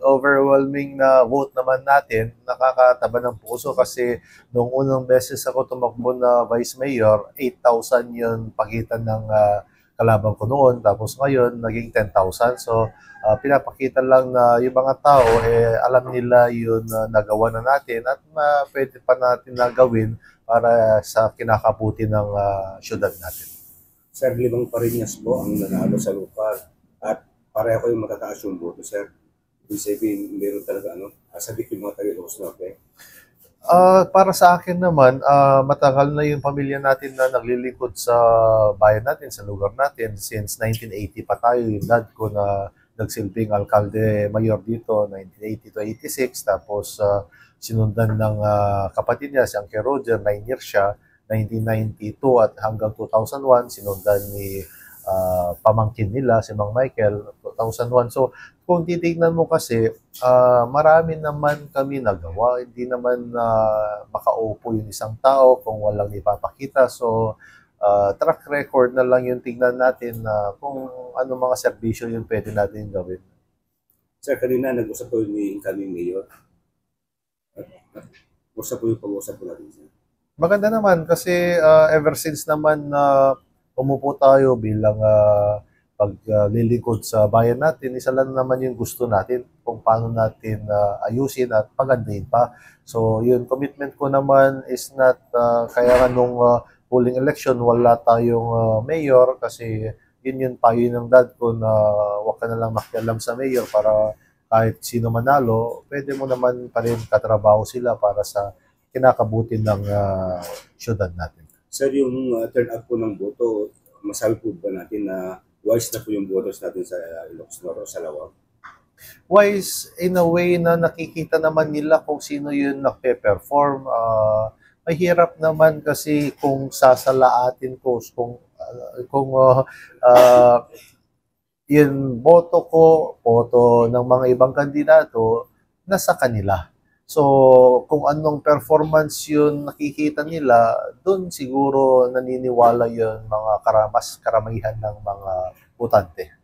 overwhelming na vote naman natin, nakakataba ng puso kasi nung unang beses ako tumakbo na Vice Mayor, 8,000 yun pagitan ng kalaban ko noon. Tapos ngayon, naging 10,000. So, pinapakita lang na yung mga tao, alam nila yun na nagawa na natin at pwede pa natin na gawin para sa kinakabuti ng syudad natin. Sir, Limang Pariñas po ang nanalo sa lokal at pareho yung matataas yung boto, sir. Ibig sabihin, meron talaga sabik yung mga taga-Ilocos Norte. Para sa akin naman, matagal na yung pamilya natin na naglilingkod sa bayan natin, sa lugar natin. Since 1980 pa tayo, yung dad ko na nagsilbing alkalde mayor dito, 1980 to 86. Tapos sinundan ng kapatid niya, si Uncle Roger, 9 years siya, 1992 at hanggang 2001, sinundan ni pamangkin nila, si Mang Michael, 2001. So, kung titignan mo kasi, marami naman kami nagawa. Hindi naman makaupo yung isang tao kung walang ipapakita. So, track record na lang yung tignan natin na kung ano mga serbisyo yung pwede natin gawin. Sir, kanina nag-usap po ni incoming mayor. Usap po yung pag-usap po natin, sir. Maganda naman kasi ever since naman na umupo tayo bilang paglilingkod sa bayan natin, isa lang naman yung gusto natin kung paano natin ayusin at pagandahin pa. So, yun, commitment ko naman is not, kaya nga nung polling election, wala tayong mayor kasi yun yung payo ng dad ko na wag ka na lang makialam sa mayor para kahit sino manalo, pwede mo naman pa rin katrabaho sila para sa kinakabuti ng syudad natin. Sir, yung turnout po ng boto, masabi po ba natin na wise na po yung voters natin sa Ilocos Norte o sa Lawag? Wise in a way na nakikita naman nila kung sino yung nagpe-perform. Mahirap naman kasi kung sasalaatin ko, kung yung boto ko, boto ng mga ibang kandidato, nasa kanila. So, kung anong performance yun nakikita nila, doon siguro naniniwala yun mga karamihan ng mga botante.